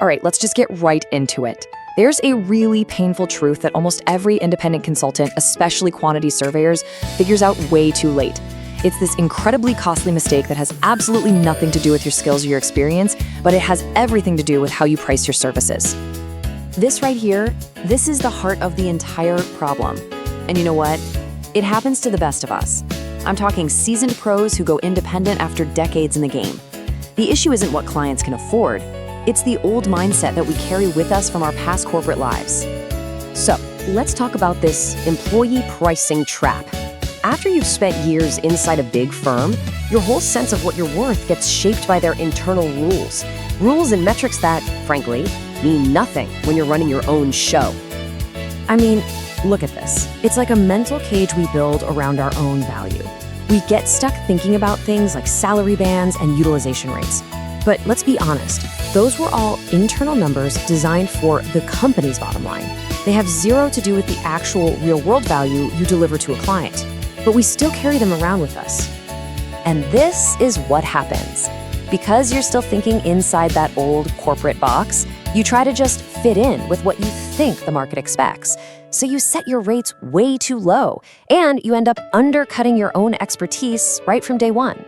All right, let's just get right into it. There's a really painful truth that almost every independent consultant, especially quantity surveyors, figures out way too late. It's this incredibly costly mistake that has absolutely nothing to do with your skills or your experience, but it has everything to do with how you price your services. This right here, this is the heart of the entire problem. And you know what? It happens to the best of us. I'm talking seasoned pros who go independent after decades in the game. The issue isn't what clients can afford. It's the old mindset that we carry with us from our past corporate lives. So, let's talk about this employee pricing trap. After you've spent years inside a big firm, your whole sense of what you're worth gets shaped by their internal rules. Rules and metrics that, frankly, mean nothing when you're running your own show. I mean, look at this. It's like a mental cage we build around our own value. We get stuck thinking about things like salary bands and utilization rates. But let's be honest, those were all internal numbers designed for the company's bottom line. They have zero to do with the actual real-world value you deliver to a client, but we still carry them around with us. And this is what happens. Because you're still thinking inside that old corporate box, you try to just fit in with what you think the market expects. So you set your rates way too low, and you end up undercutting your own expertise right from day one.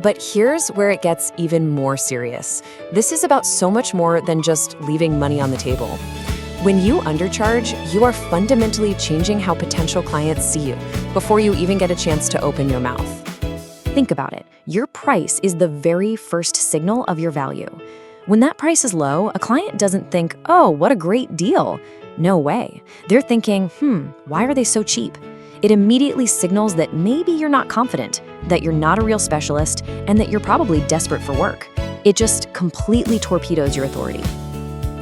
But here's where it gets even more serious. This is about so much more than just leaving money on the table. When you undercharge, you are fundamentally changing how potential clients see you before you even get a chance to open your mouth. Think about it. Your price is the very first signal of your value. When that price is low, a client doesn't think, "Oh, what a great deal." No way. They're thinking, why are they so cheap? It immediately signals that maybe you're not confident, that you're not a real specialist, and that you're probably desperate for work. It just completely torpedoes your authority.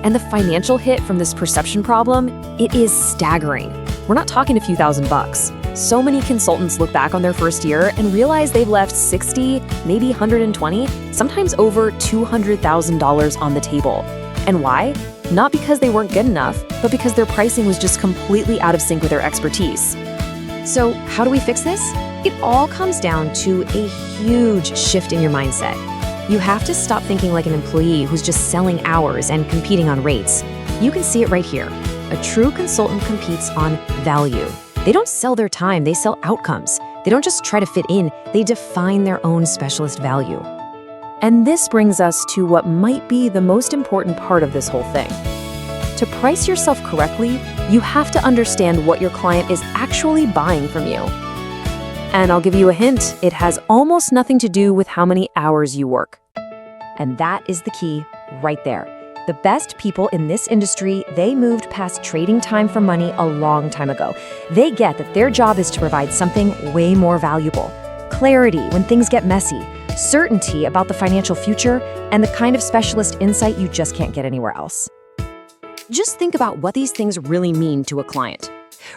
And the financial hit from this perception problem, it is staggering. We're not talking a few $1,000s. So many consultants look back on their first year and realize they've left 60, maybe 120, sometimes over $200,000 on the table. And why? Not because they weren't good enough, but because their pricing was just completely out of sync with their expertise. So how do we fix this? It all comes down to a huge shift in your mindset. You have to stop thinking like an employee who's just selling hours and competing on rates. You can see it right here. A true consultant competes on value. They don't sell their time, they sell outcomes. They don't just try to fit in, they define their own specialist value. And this brings us to what might be the most important part of this whole thing. To price yourself correctly, you have to understand what your client is actually buying from you. And I'll give you a hint, it has almost nothing to do with how many hours you work. And that is the key right there. The best people in this industry, they moved past trading time for money a long time ago. They get that their job is to provide something way more valuable. Clarity when things get messy, certainty about the financial future, and the kind of specialist insight you just can't get anywhere else. Just think about what these things really mean to a client.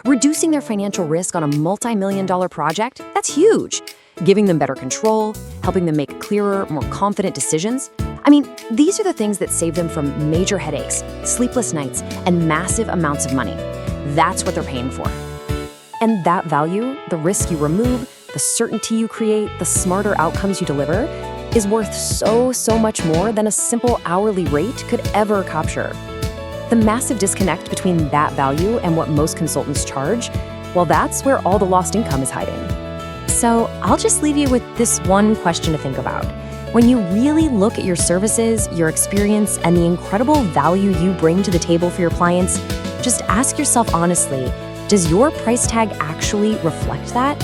Reducing their financial risk on a multi-million-dollar project, that's huge. Giving them better control, helping them make clearer, more confident decisions. I mean, these are the things that save them from major headaches, sleepless nights, and massive amounts of money. That's what they're paying for. And that value, the risk you remove, the certainty you create, the smarter outcomes you deliver, is worth so much more than a simple hourly rate could ever capture. The massive disconnect between that value and what most consultants charge, well, that's where all the lost income is hiding. So I'll just leave you with this one question to think about. When you really look at your services, your experience, and the incredible value you bring to the table for your clients, just ask yourself honestly, does your price tag actually reflect that?